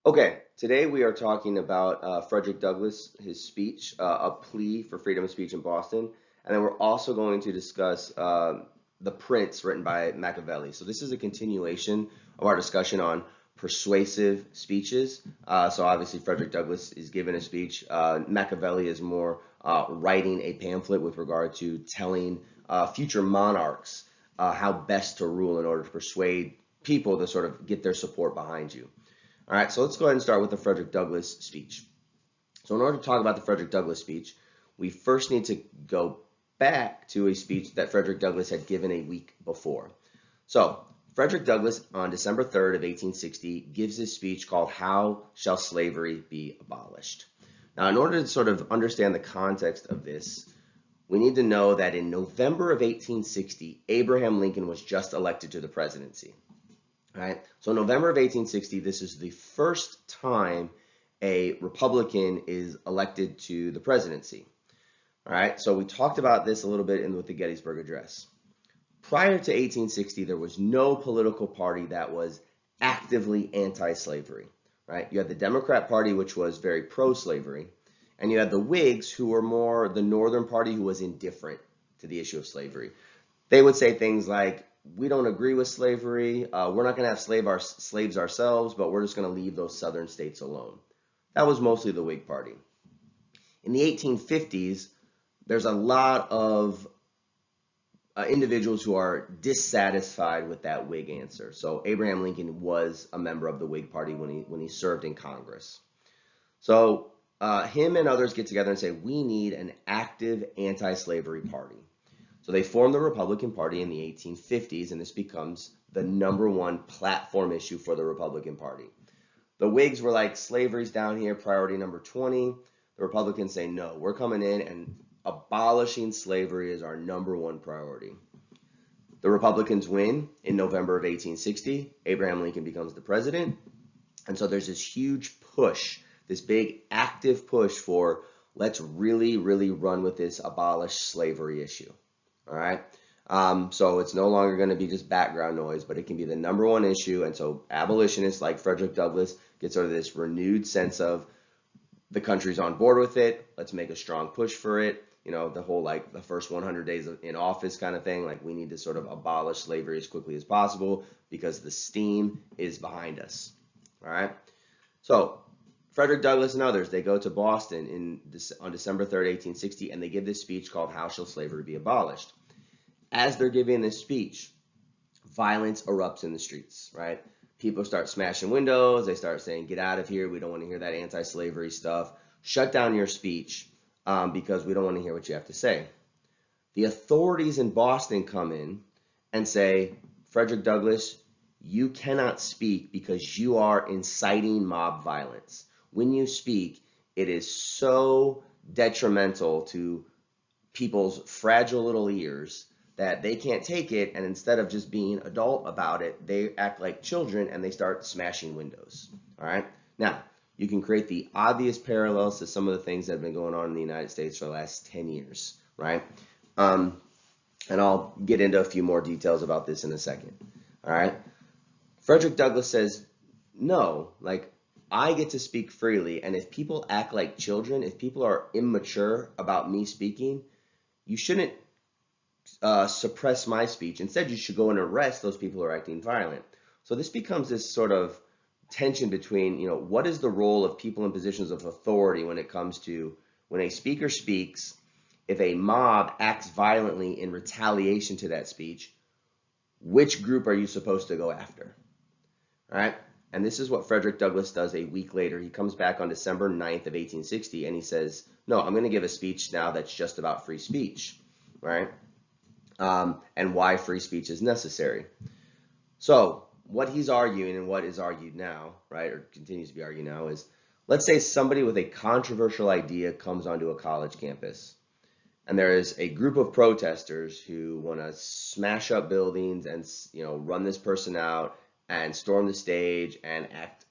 Okay, today we are talking about Frederick Douglass, his speech, a plea for freedom of speech in Boston, and then we're also going to discuss The Prince, written by Machiavelli. So this is a continuation of our discussion on persuasive speeches. So obviously Frederick Douglass is giving a speech. Machiavelli is more writing a pamphlet with regard to telling future monarchs how best to rule in order to persuade people to sort of get their support behind you. All right, so let's go ahead and start with the Frederick Douglass speech. So in order to talk about the Frederick Douglass speech, we first need to go back to a speech that Frederick Douglass had given a week before. So Frederick Douglass on December 3rd of 1860 gives this speech called How Shall Slavery Be Abolished? Now, in order to sort of understand the context of this, we need to know that in November of 1860, Abraham Lincoln was just elected to the presidency. Right? So November of 1860, this is the first time a Republican is elected to the presidency. All right, so we talked about this a little bit with the Gettysburg Address. Prior to 1860, there was no political party that was actively anti-slavery. Right? You had the Democrat Party, which was very pro-slavery, and you had the Whigs, who were more the Northern Party, who was indifferent to the issue of slavery. They would say things like, we don't agree with slavery. We're not going to have slaves ourselves, but we're just going to leave those southern states alone. That was mostly the Whig Party. In the 1850s, there's a lot of individuals who are dissatisfied with that Whig answer. So Abraham Lincoln was a member of the Whig Party when he served in Congress. So him and others get together and say, we need an active anti-slavery party. So they formed the Republican Party in the 1850s, and this becomes the #1 platform issue for the Republican Party. The Whigs were like, slavery's down here, priority number 20. The Republicans say, no, we're coming in and abolishing slavery is our #1 priority. The Republicans win in November of 1860. Abraham Lincoln becomes the president. And so there's this huge push, this big active push for let's really, really run with this abolish slavery issue. All right. So it's no longer going to be just background noise, but it can be the #1 issue. And so abolitionists like Frederick Douglass get sort of this renewed sense of the country's on board with it. Let's make a strong push for it. You know, the whole like the first 100 days in office kind of thing. Like we need to sort of abolish slavery as quickly as possible because the steam is behind us. All right. So Frederick Douglass and others, they go to Boston on December 3rd, 1860, and they give this speech called How Shall Slavery Be Abolished? As they're giving this speech, violence erupts in the streets, right? People start smashing windows. They start saying, get out of here. We don't want to hear that anti-slavery stuff. Shut down your speech because we don't want to hear what you have to say. The authorities in Boston come in and say, Frederick Douglass, you cannot speak because you are inciting mob violence. When you speak, it is so detrimental to people's fragile little ears that they can't take it, and instead of just being adult about it, they act like children and they start smashing windows. All right? Now, you can create the obvious parallels to some of the things that have been going on in the United States for the last 10 years, right? And I'll get into a few more details about this in a second. All right? Frederick Douglass says, no, like, I get to speak freely, and if people act like children, if people are immature about me speaking, you shouldn't suppress my speech. Instead, you should go and arrest those people who are acting violent. So this becomes this sort of tension between, you know, what is the role of people in positions of authority when it comes to when a speaker speaks, if a mob acts violently in retaliation to that speech, which group are you supposed to go after? All right? And this is what Frederick Douglass does a week later. He comes back on December 9th of 1860 and he says, no, I'm going to give a speech now that's just about free speech, right? And why free speech is necessary. So what he's arguing and what is argued now, right, or continues to be argued now is, let's say somebody with a controversial idea comes onto a college campus and there is a group of protesters who want to smash up buildings and, you know, run this person out and storm the stage and act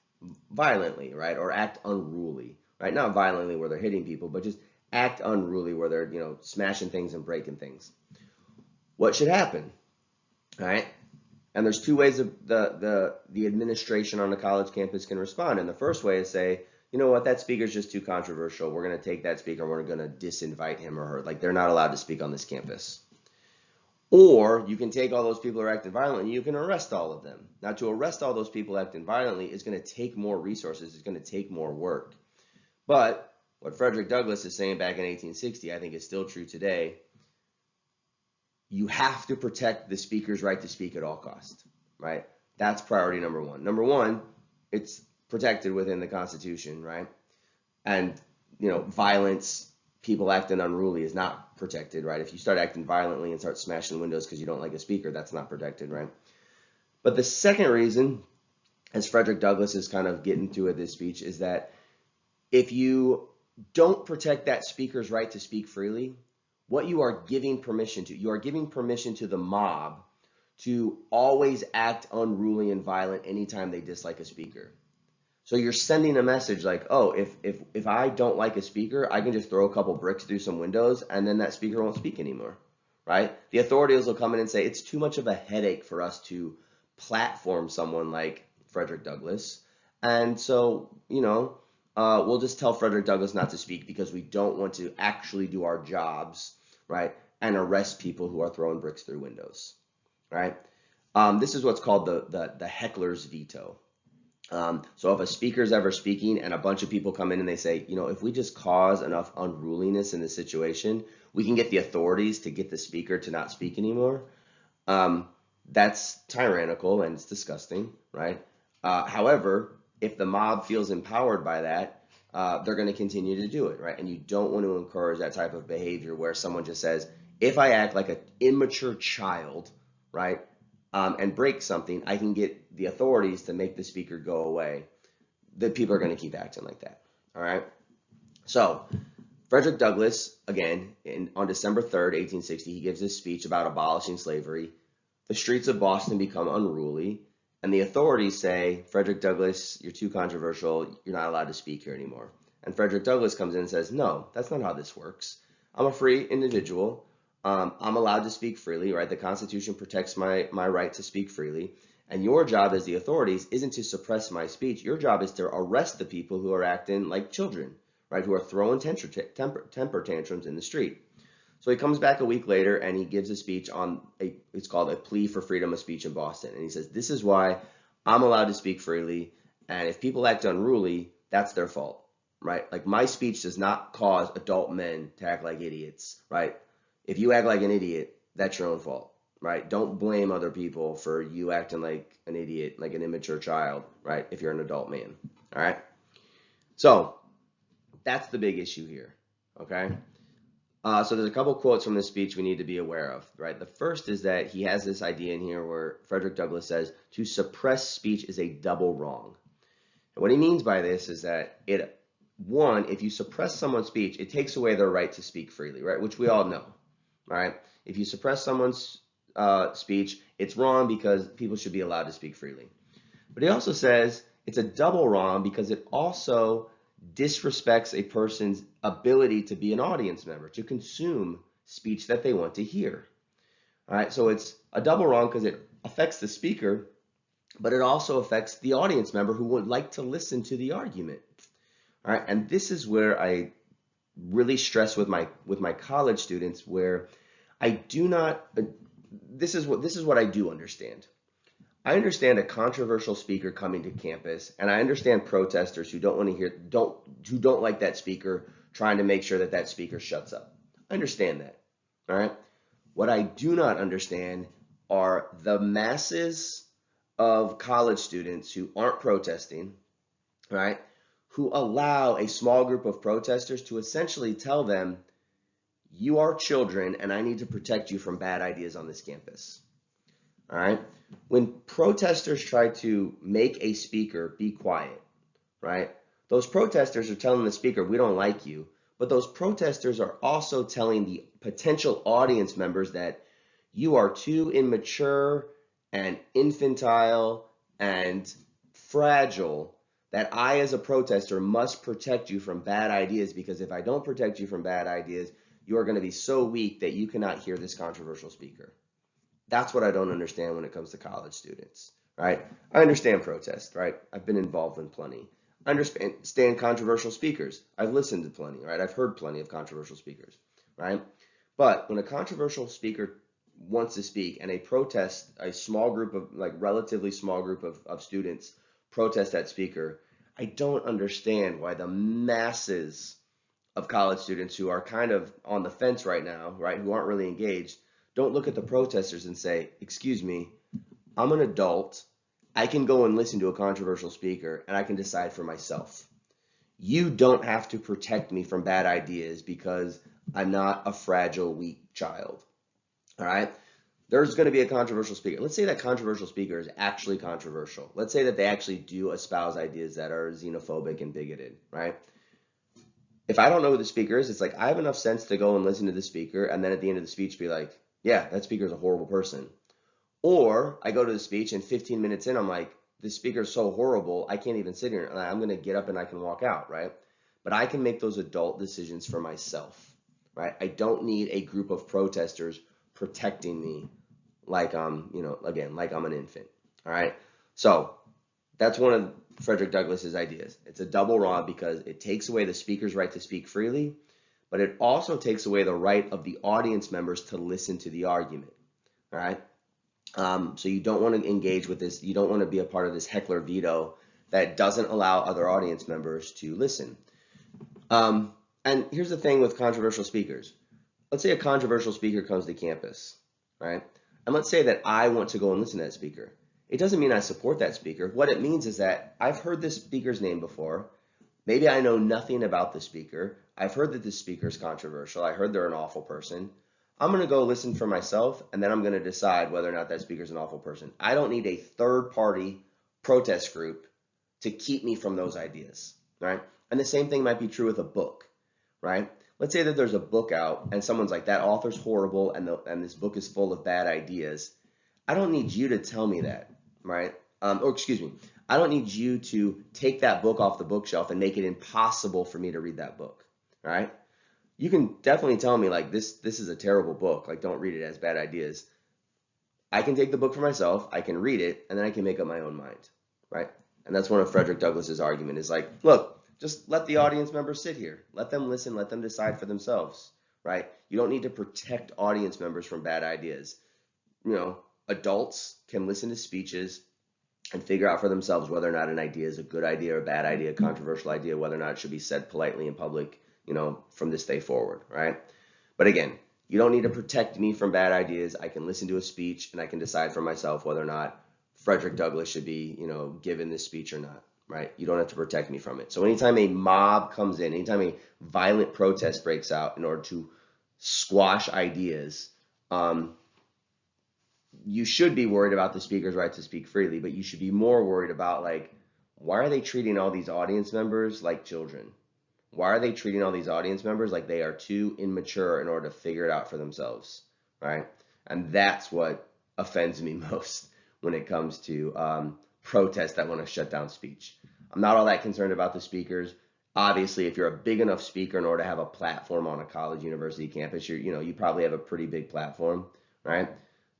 violently, right? Or act unruly, right? Not violently where they're hitting people, but just act unruly where they're, you know, smashing things and breaking things. What should happen, right? And there's two ways the administration on a college campus can respond. And the first way is say, you know what, that speaker's just too controversial. We're going to take that speaker and we're going to disinvite him or her. Like, they're not allowed to speak on this campus. Or you can take all those people who are acting violently and you can arrest all of them. Now, to arrest all those people acting violently is going to take more resources. It's going to take more work. But what Frederick Douglass is saying back in 1860, I think is still true today. You have to protect the speaker's right to speak at all costs, right? That's priority number one. Number one, it's protected within the Constitution, right? And, you know, violence, people acting unruly is not protected, right? If you start acting violently and start smashing windows because you don't like a speaker, that's not protected, right? But the second reason, as Frederick Douglass is kind of getting to at this speech, is that if you don't protect that speaker's right to speak freely, what you are giving permission to, you are giving permission to the mob to always act unruly and violent anytime they dislike a speaker. So you're sending a message like, oh, if I don't like a speaker, I can just throw a couple bricks through some windows and then that speaker won't speak anymore, right? The authorities will come in and say, it's too much of a headache for us to platform someone like Frederick Douglass. And so, you know, we'll just tell Frederick Douglass not to speak because we don't want to actually do our jobs, right, and arrest people who are throwing bricks through windows, right? This is what's called the heckler's veto. So if a speaker is ever speaking and a bunch of people come in and they say, you know, if we just cause enough unruliness in the situation, we can get the authorities to get the speaker to not speak anymore. That's tyrannical and it's disgusting, right? However, if the mob feels empowered by that, they're going to continue to do it, right? And you don't want to encourage that type of behavior where someone just says, if I act like an immature child, right, and break something, I can get the authorities to make the speaker go away. The people are going to keep acting like that, all right? So Frederick Douglass, again, on December 3rd, 1860, he gives this speech about abolishing slavery. The streets of Boston become unruly. And the authorities say, Frederick Douglass, you're too controversial. You're not allowed to speak here anymore. And Frederick Douglass comes in and says, no, that's not how this works. I'm a free individual. I'm allowed to speak freely, right? The Constitution protects my right to speak freely. And your job as the authorities isn't to suppress my speech. Your job is to arrest the people who are acting like children, right? Who are throwing temper tantrums in the street. So he comes back a week later and he gives a speech on it's called a plea for freedom of speech in Boston. And he says, this is why I'm allowed to speak freely. And if people act unruly, that's their fault, right? Like, my speech does not cause adult men to act like idiots, right? If you act like an idiot, that's your own fault, right? Don't blame other people for you acting like an idiot, like an immature child, right? If you're an adult man, all right? So that's the big issue here, okay? So there's a couple quotes from this speech we need to be aware of, right? The first is that he has this idea in here where Frederick Douglass says, to suppress speech is a double wrong. And what he means by this is that if you suppress someone's speech, it takes away their right to speak freely, right? Which we all know, right? If you suppress someone's speech, it's wrong because people should be allowed to speak freely. But he also says it's a double wrong because it also disrespects a person's ability to be an audience member, to consume speech that they want to hear. All right, so it's a double wrong because it affects the speaker, but it also affects the audience member who would like to listen to the argument. All right, and this is where I really stress with my college students, where I do not. This is what I do understand. I understand a controversial speaker coming to campus, and I understand protesters who don't want to who don't like that speaker, trying to make sure that that speaker shuts up. I understand that, all right? What I do not understand are the masses of college students who aren't protesting, right? Who allow a small group of protesters to essentially tell them, you are children, and I need to protect you from bad ideas on this campus. All right. When protesters try to make a speaker be quiet, right? Those protesters are telling the speaker, we don't like you. But those protesters are also telling the potential audience members that you are too immature and infantile and fragile, that I, as a protester, must protect you from bad ideas, because if I don't protect you from bad ideas, you are going to be so weak that you cannot hear this controversial speaker. That's what I don't understand when it comes to college students, right? I understand protest, right? I've been involved in plenty. I understand controversial speakers. I've listened to plenty, right? I've heard plenty of controversial speakers, right? But when a controversial speaker wants to speak and a small group of, like relatively small group of students protest that speaker, I don't understand why the masses of college students who are kind of on the fence right now, right, who aren't really engaged, don't look at the protesters and say, excuse me, I'm an adult. I can go and listen to a controversial speaker and I can decide for myself. You don't have to protect me from bad ideas because I'm not a fragile, weak child. All right? There's going to be a controversial speaker. Let's say that controversial speaker is actually controversial. Let's say that they actually do espouse ideas that are xenophobic and bigoted, right? If I don't know who the speaker is, it's like I have enough sense to go and listen to the speaker and then at the end of the speech be like, yeah, that speaker is a horrible person. Or I go to the speech and 15 minutes in, I'm like, this speaker is so horrible, I can't even sit here. And I'm going to get up and I can walk out, right? But I can make those adult decisions for myself, right? I don't need a group of protesters protecting me like again, like I'm an infant, all right? So that's one of Frederick Douglass's ideas. It's a double wrong because it takes away the speaker's right to speak freely, but it also takes away the right of the audience members to listen to the argument, all right? So you don't want to engage with this. You don't want to be a part of this heckler veto that doesn't allow other audience members to listen. And here's the thing with controversial speakers. Let's say a controversial speaker comes to campus, right? And let's say that I want to go and listen to that speaker. It doesn't mean I support that speaker. What it means is that I've heard this speaker's name before. Maybe I know nothing about the speaker. I've heard that this speaker is controversial. I heard they're an awful person. I'm going to go listen for myself, and then I'm going to decide whether or not that speaker is an awful person. I don't need a third-party protest group to keep me from those ideas, right? And the same thing might be true with a book, right? Let's say that there's a book out, and someone's like, that author's horrible, and this book is full of bad ideas. I don't need you to tell me that, right? Or excuse me, I don't need you to take that book off the bookshelf and make it impossible for me to read that book, right? You can definitely tell me like this is a terrible book, like don't read it, as bad ideas. I can take the book for myself, I can read it, and then I can make up my own mind, right? And that's one of Frederick Douglass's argument is like, look, just let the audience members sit here. Let them listen, let them decide for themselves, right? You don't need to protect audience members from bad ideas. Adults can listen to speeches and figure out for themselves whether or not an idea is a good idea or a bad idea, a controversial idea, whether or not it should be said politely in public, from this day forward, right? But again, you don't need to protect me from bad ideas. I can listen to a speech and I can decide for myself whether or not Frederick Douglass should be, given this speech or not, right? You don't have to protect me from it. So anytime a mob comes in, anytime a violent protest breaks out in order to squash ideas, you should be worried about the speaker's right to speak freely, but you should be more worried about like, why are they treating all these audience members like children? Why are they treating all these audience members like they are too immature in order to figure it out for themselves, right? And that's what offends me most when it comes to protests that want to shut down speech. I'm not all that concerned about the speakers. Obviously, if you're a big enough speaker in order to have a platform on a college university campus, you probably have a pretty big platform, right?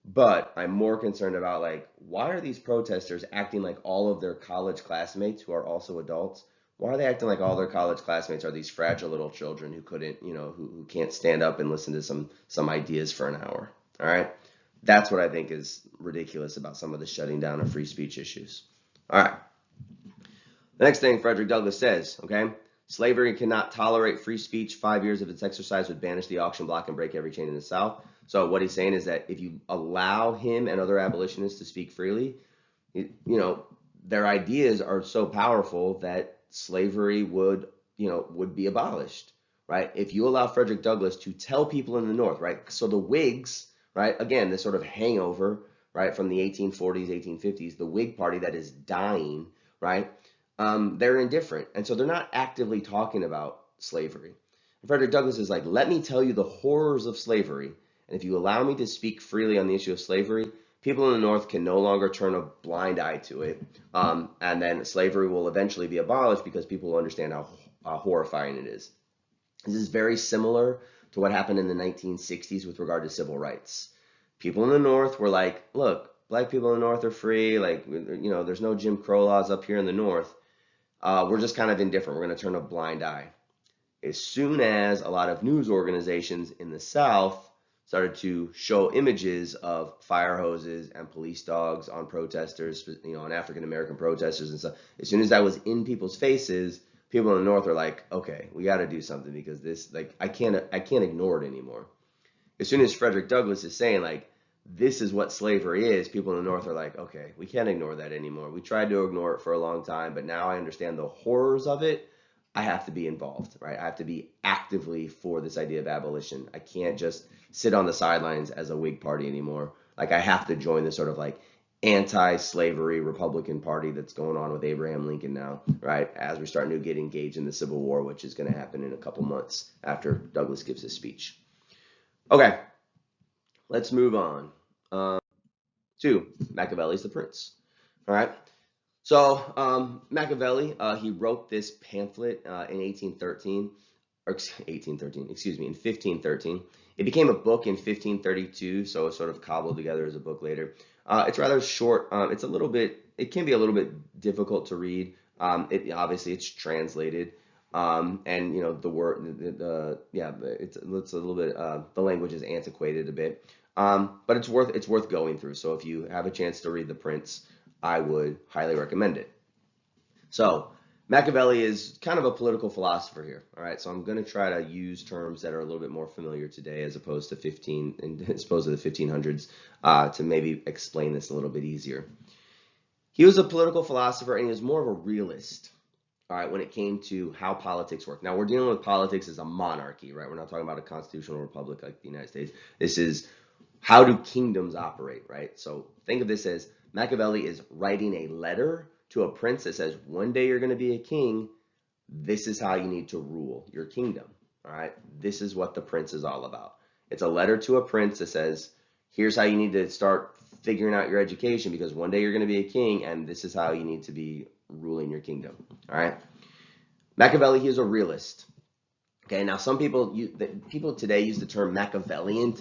But I'm more concerned about like, why are these protesters acting like all of their college classmates who are also adults? Why are they acting like all their college classmates are these fragile little children who couldn't, who can't stand up and listen to some ideas for an hour? All right. That's what I think is ridiculous about some of the shutting down of free speech issues. All right. The next thing Frederick Douglass says, okay, slavery cannot tolerate free speech. 5 years of its exercise would banish the auction block and break every chain in the South. So what he's saying is that if you allow him and other abolitionists to speak freely, their ideas are so powerful that slavery would be abolished, right? If you allow Frederick Douglass to tell people in the North, right? So the Whigs, right? Again, this sort of hangover, right, from the 1840s, 1850s, the Whig Party that is dying, right? They're indifferent, and so they're not actively talking about slavery. And Frederick Douglass is like, let me tell you the horrors of slavery, and if you allow me to speak freely on the issue of slavery, people in the North can no longer turn a blind eye to it, and then slavery will eventually be abolished because people will understand how horrifying it is. This is very similar to what happened in the 1960s with regard to civil rights. People in the North were like, look, black people in the North are free. Like, there's no Jim Crow laws up here in the North. We're just kind of indifferent. We're going to turn a blind eye. As soon as a lot of news organizations in the South started to show images of fire hoses and police dogs on protesters, on African American protesters and stuff, as soon as that was in people's faces, people in the North are like, okay, we got to do something because this, like, I can't ignore it anymore. As soon as Frederick Douglass is saying, like, this is what slavery is, people in the North are like, okay, we can't ignore that anymore. We tried to ignore it for a long time, but now I understand the horrors of it. I have to be involved, right? I have to be actively for this idea of abolition. I can't just sit on the sidelines as a Whig party anymore. Like, I have to join this sort of like anti-slavery Republican Party that's going on with Abraham Lincoln now, right? As we start to get engaged in the Civil War, which is going to happen in a couple months after Douglass gives his speech. Okay, let's move on to Machiavelli's The Prince. All right. So Machiavelli, he wrote this pamphlet in 1813, or 1813, excuse me, in 1513. It became a book in 1532, so it's sort of cobbled together as a book later. It's rather short. It can be a little bit difficult to read. Obviously it's translated, and the word, it's a little bit. The language is antiquated a bit, but it's worth going through. So if you have a chance to read The Prince, I would highly recommend it. So Machiavelli is kind of a political philosopher here. All right, so I'm going to try to use terms that are a little bit more familiar today as opposed to the 1500s to maybe explain this a little bit easier. He was a political philosopher and he was more of a realist. All right, when it came to how politics work. Now we're dealing with politics as a monarchy, right? We're not talking about a constitutional republic like the United States. This is how do kingdoms operate, right? So think of this as Machiavelli is writing a letter to a prince that says, one day you're going to be a king. This is how you need to rule your kingdom. All right. This is what The Prince is all about. It's a letter to a prince that says, here's how you need to start figuring out your education because one day you're going to be a king and this is how you need to be ruling your kingdom. All right. Machiavelli, he is a realist. Okay, now some people today use the term Machiavellian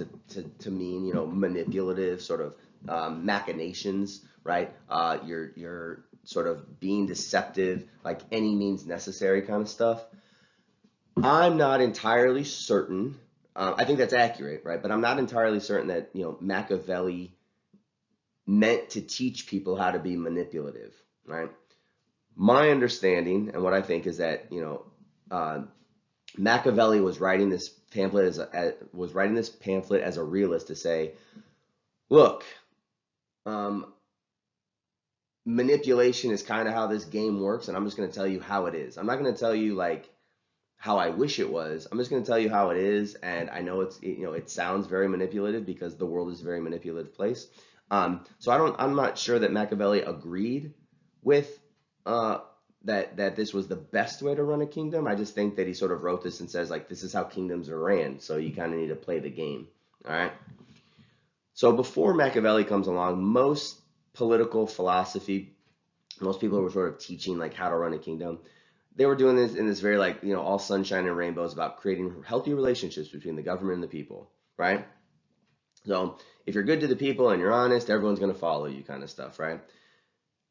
to mean manipulative sort of machinations, right? You're sort of being deceptive, like any means necessary kind of stuff. I'm not entirely certain. I think that's accurate, right? But I'm not entirely certain that Machiavelli meant to teach people how to be manipulative, right? My understanding and what I think is that Machiavelli was writing this pamphlet as a realist to say, look, manipulation is kind of how this game works, and I'm just going to tell you how it is. I'm not going to tell you like how I wish it was. I'm just going to tell you how it is, and I know it sounds very manipulative because the world is a very manipulative place. So I'm not sure that Machiavelli agreed with that this was the best way to run a kingdom. I just think that he sort of wrote this and says like this is how kingdoms are ran. So you kind of need to play the game. All right. So before Machiavelli comes along, most political philosophy, most people were sort of teaching like how to run a kingdom. They were doing this in this very like all sunshine and rainbows about creating healthy relationships between the government and the people, right? So if you're good to the people and you're honest, everyone's going to follow you, kind of stuff, right?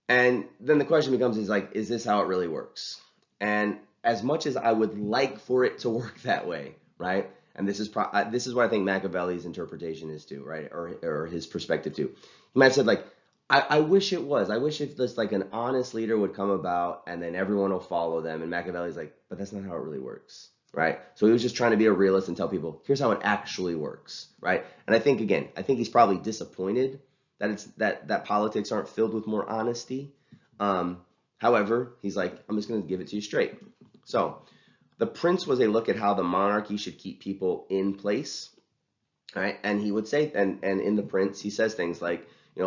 And then the question becomes is this how it really works? And as much as I would like for it to work that way, right? And this is what I think Machiavelli's interpretation is too, right? Or his perspective too. He might have said like, I wish it was. I wish if this like an honest leader would come about and then everyone will follow them. And Machiavelli's like, but that's not how it really works, right? So he was just trying to be a realist and tell people, here's how it actually works, right? And I think he's probably disappointed that politics aren't filled with more honesty. However, he's like, I'm just going to give it to you straight. So The Prince was a look at how the monarchy should keep people in place, right? And he would say, and in The Prince, he says things like,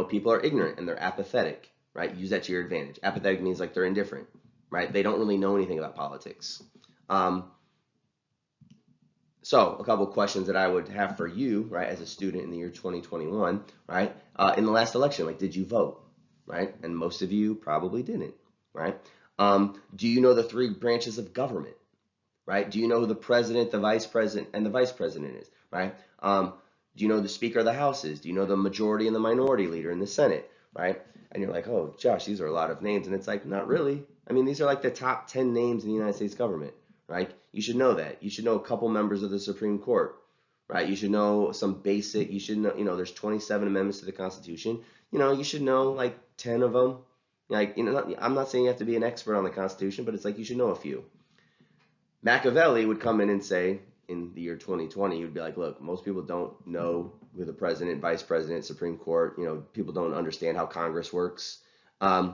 people are ignorant and they're apathetic, right? Use that to your advantage. Apathetic means like they're indifferent, right? They don't really know anything about politics. So a couple of questions that I would have for you, right, as a student in the year 2021, right? In the last election, like, did you vote, right? And most of you probably didn't, right? Do you know the three branches of government, right? Do you know who the president, the vice president, and the vice president is, right? Do you know the Speaker of the Houses? Do you know the majority and the minority leader in the Senate, right? And you're like, oh, Josh, these are a lot of names. And it's like, not really. I mean, these are like the top 10 names in the United States government, right? You should know that. You should know a couple members of the Supreme Court, right? You should know some basic, you should know, there's 27 amendments to the Constitution. You should know like 10 of them. Like, I'm not saying you have to be an expert on the Constitution, but it's like you should know a few. Machiavelli would come in and say, in the year 2020, he would be like, look, most people don't know who the president, vice president, Supreme Court, people don't understand how Congress works.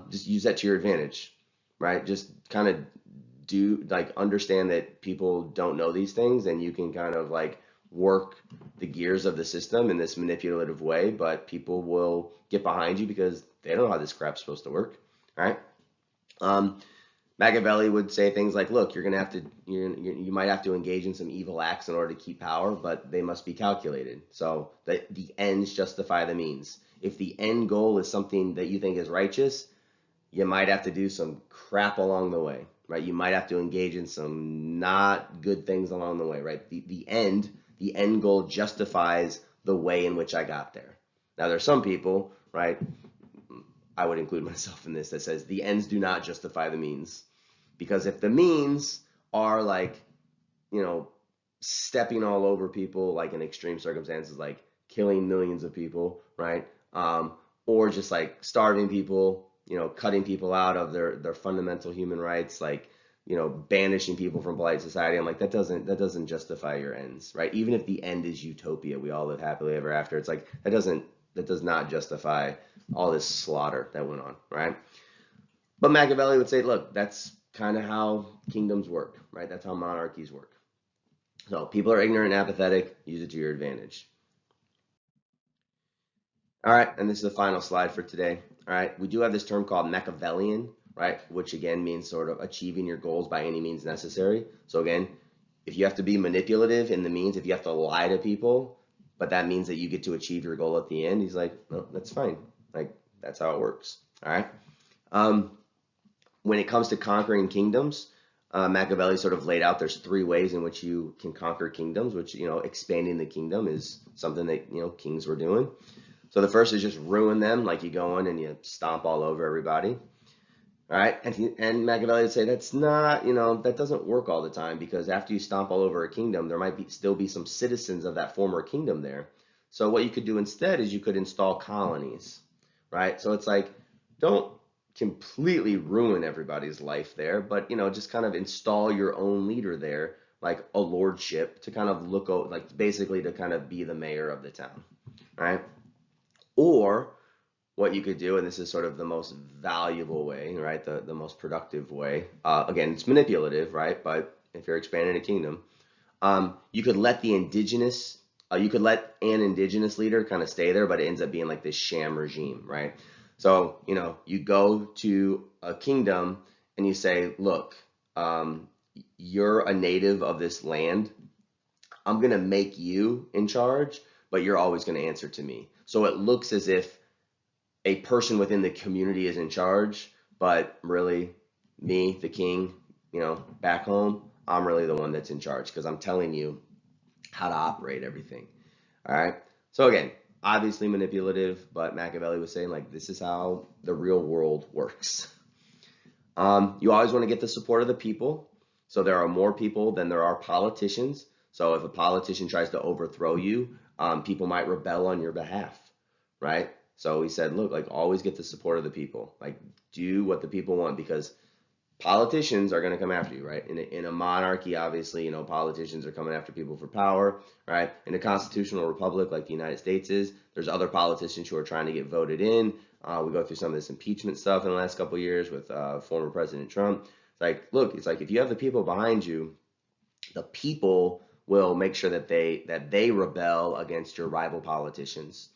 Just use that to your advantage, right? Just kind of understand that people don't know these things, and you can kind of like work the gears of the system in this manipulative way, but people will get behind you because they don't know how this crap's supposed to work, right? Machiavelli would say things like, look, you might have to engage in some evil acts in order to keep power, but they must be calculated. So the ends justify the means. If the end goal is something that you think is righteous, you might have to do some crap along the way, right? You might have to engage in some not good things along the way, right? The end goal justifies the way in which I got there. Now, there's some people, right? I would include myself in this, that says the ends do not justify the means. Because if the means are like, stepping all over people, like in extreme circumstances, like killing millions of people, right? Or just like starving people, cutting people out of their fundamental human rights, like, banishing people from polite society. I'm like, that doesn't justify your ends, right? Even if the end is utopia, we all live happily ever after. It's like, that does not justify all this slaughter that went on, right? But Machiavelli would say, look, that's kind of how kingdoms work, right? That's how monarchies work. So people are ignorant and apathetic, use it to your advantage. All right, and this is the final slide for today. All right, we do have this term called Machiavellian, right? Which again means sort of achieving your goals by any means necessary. So again, if you have to be manipulative in the means, if you have to lie to people, but that means that you get to achieve your goal at the end, he's like, no, that's fine. Like, that's how it works. All right. When it comes to conquering kingdoms, Machiavelli sort of laid out there's 3 ways in which you can conquer kingdoms, which, expanding the kingdom is something that, kings were doing. So the first is just ruin them, like you go in and you stomp all over everybody. All right. And Machiavelli would say that's not, that doesn't work all the time, because after you stomp all over a kingdom, there might still be some citizens of that former kingdom there. So what you could do instead is you could install colonies, right? So it's like, don't completely ruin everybody's life there, but just kind of install your own leader there, like a lordship, to kind of look over, like basically to kind of be the mayor of the town, right? Or what you could do, and this is sort of the most valuable way, right? The most productive way. Again, it's manipulative, right? But if you're expanding a kingdom, you could let an indigenous leader kind of stay there, but it ends up being like this sham regime, right? So, you go to a kingdom and you say, look, you're a native of this land. I'm going to make you in charge, but you're always going to answer to me. So it looks as if a person within the community is in charge, but really me, the king, back home, I'm really the one that's in charge, because I'm telling you how to operate everything. All right. So again, obviously manipulative, but Machiavelli was saying, like, this is how the real world works. You always want to get the support of the people. So there are more people than there are politicians. So if a politician tries to overthrow you, people might rebel on your behalf, right? So he said, look, like, always get the support of the people. Like, do what the people want, because politicians are going to come after you, right? In a monarchy, obviously, politicians are coming after people for power, right? In a constitutional republic like the United States is, there's other politicians who are trying to get voted in. We go through some of this impeachment stuff in the last couple of years with former President Trump. It's like, look, it's like, if you have the people behind you, the people will make sure that they rebel against your rival politicians.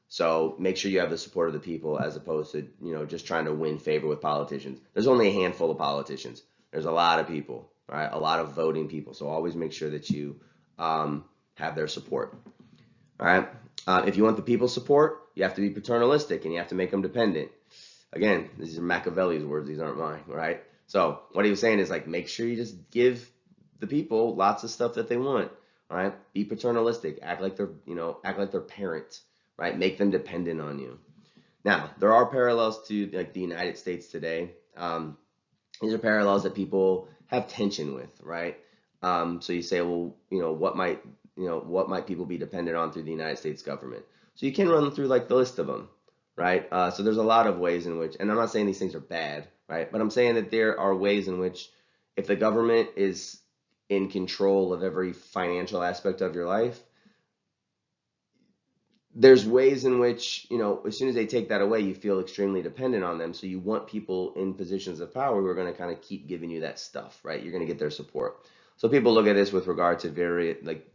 So make sure you have the support of the people, as opposed to, just trying to win favor with politicians. There's only a handful of politicians. There's a lot of people, right? A lot of voting people. So always make sure that you have their support. All right. If you want the people's support, you have to be paternalistic and you have to make them dependent. Again, these are Machiavelli's words. These aren't mine, right? So what he was saying is, like, make sure you just give the people lots of stuff that they want. All right, be paternalistic, act like act like their parent, right? Make them dependent on you. Now, there are parallels to like the United States today. These are parallels that people have tension with, right? So you say, well, what might people be dependent on through the United States government? So you can run through like the list of them, right? So there's a lot of ways in which, and I'm not saying these things are bad, right? But I'm saying that there are ways in which, if the government is in control of every financial aspect of your life, there's ways in which, as soon as they take that away, you feel extremely dependent on them. So you want people in positions of power who are going to kind of keep giving you that stuff, right? You're going to get their support. So people look at this with regard to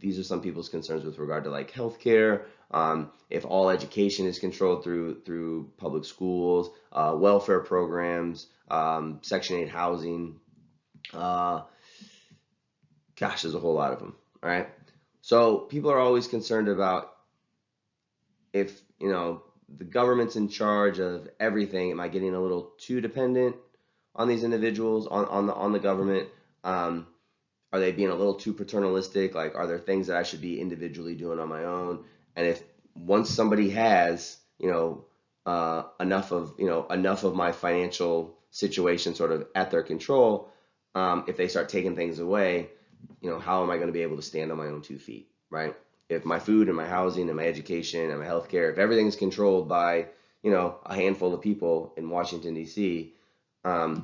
these are some people's concerns with regard to like healthcare, if all education is controlled through public schools, welfare programs, Section 8 housing. Gosh, there's a whole lot of them. All right. So people are always concerned about, if the government's in charge of everything, am I getting a little too dependent on these individuals, on the government? Are they being a little too paternalistic? Like, are there things that I should be individually doing on my own? And if once somebody has enough of my financial situation sort of at their control, if they start taking things away, how am I going to be able to stand on my own 2 feet, right? If my food and my housing and my education and my healthcare, if everything's controlled by, a handful of people in Washington, D.C., how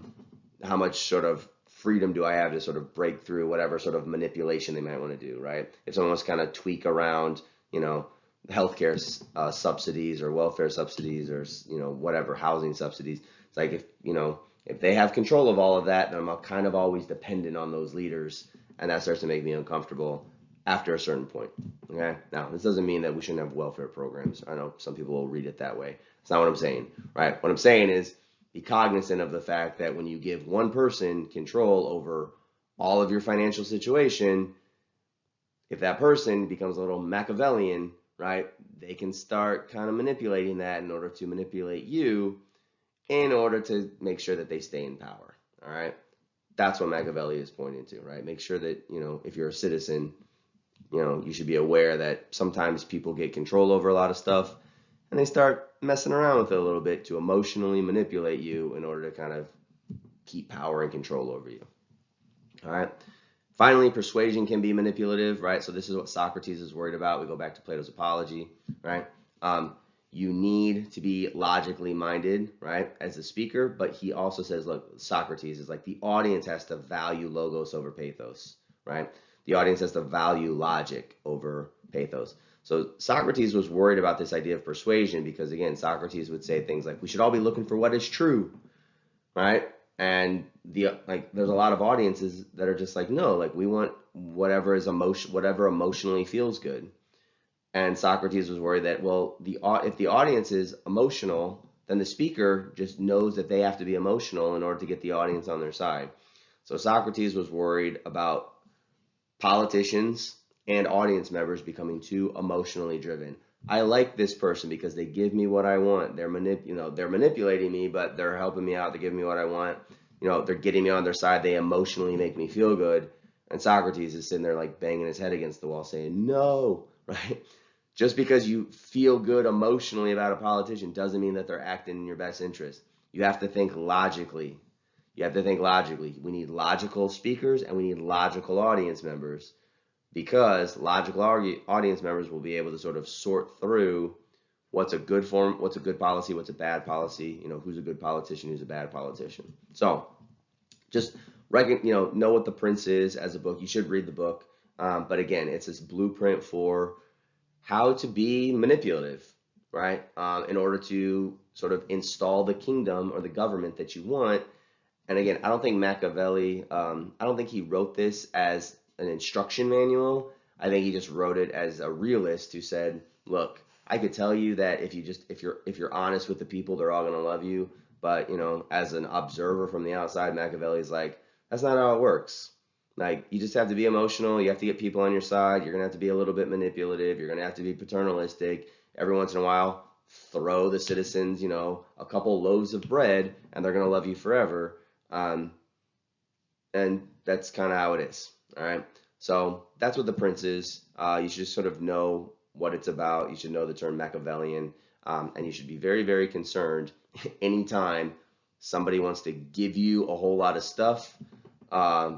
much sort of freedom do I have to sort of break through whatever sort of manipulation they might want to do, right? If someone wants to kind of tweak around, healthcare subsidies or welfare subsidies or, whatever, housing subsidies, it's like if they have control of all of that, then I'm kind of always dependent on those leaders, and that starts to make me uncomfortable after a certain point. Okay. Now, this doesn't mean that we shouldn't have welfare programs. I know some people will read it that way. That's not what I'm saying, right? What I'm saying is be cognizant of the fact that when you give one person control over all of your financial situation, if that person becomes a little Machiavellian, right, they can start kind of manipulating that in order to manipulate you, in order to make sure that they stay in power. All right. That's what Machiavelli is pointing to, right? Make sure that, if you're a citizen, you should be aware that sometimes people get control over a lot of stuff and they start messing around with it a little bit to emotionally manipulate you in order to kind of keep power and control over you. All right. Finally, persuasion can be manipulative, right? So this is what Socrates is worried about. We go back to Plato's Apology, right? You need to be logically minded, right, as a speaker, but he also says, look, Socrates is like, the audience has to value logos over pathos, right? The audience has to value logic over pathos. So Socrates was worried about this idea of persuasion because, again, Socrates would say things like, we should all be looking for what is true, right? And there's a lot of audiences that are just like, no, like we want whatever emotionally feels good. And Socrates was worried that, well, if the audience is emotional, then the speaker just knows that they have to be emotional in order to get the audience on their side. So Socrates was worried about politicians and audience members becoming too emotionally driven. I like this person because they give me what I want. They're manipulating me, but they're helping me out. They're giving me what I want. They're getting me on their side. They emotionally make me feel good. And Socrates is sitting there like banging his head against the wall saying, no, right? Just because you feel good emotionally about a politician doesn't mean that they're acting in your best interest. You have to think logically. We need logical speakers and we need logical audience members, because logical audience members will be able to sort of sort through what's a good policy, what's a bad policy, who's a good politician, who's a bad politician. So just know what The Prince is as a book. You should read the book. But again, it's this blueprint for how to be manipulative, right? In order to sort of install the kingdom or the government that you want. And again, I don't think Machiavelli, I don't think he wrote this as an instruction manual. I think he just wrote it as a realist who said, look, I could tell you that if you're honest with the people, they're all going to love you. But, as an observer from the outside, Machiavelli's like, that's not how it works. Like, you just have to be emotional. You have to get people on your side. You're going to have to be a little bit manipulative. You're going to have to be paternalistic. Every once in a while, throw the citizens, a couple loaves of bread, and they're going to love you forever. And that's kind of how it is. All right. So that's what the prince is. You should just sort of know what it's about. You should know the term Machiavellian, and you should be very, very concerned anytime somebody wants to give you a whole lot of stuff,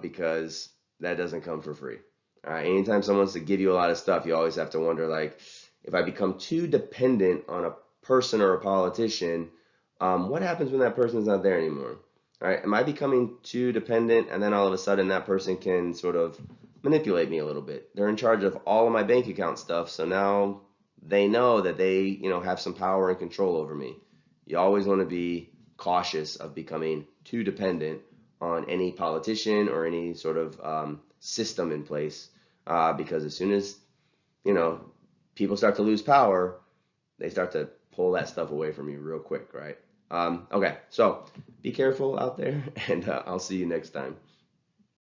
because that doesn't come for free. All right, anytime someone wants to give you a lot of stuff, you always have to wonder, like, if I become too dependent on a person or a politician, what happens when that person's not there anymore? All right, am I becoming too dependent, and then all of a sudden that person can sort of manipulate me a little bit? They're in charge of all of my bank account stuff, so now they know that they, have some power and control over me. You always want to be cautious of becoming too dependent on any politician or any sort of system in place, because as soon as you know people start to lose power, they start to pull that stuff away from you real quick, right? Okay, so be careful out there, and I'll see you next time.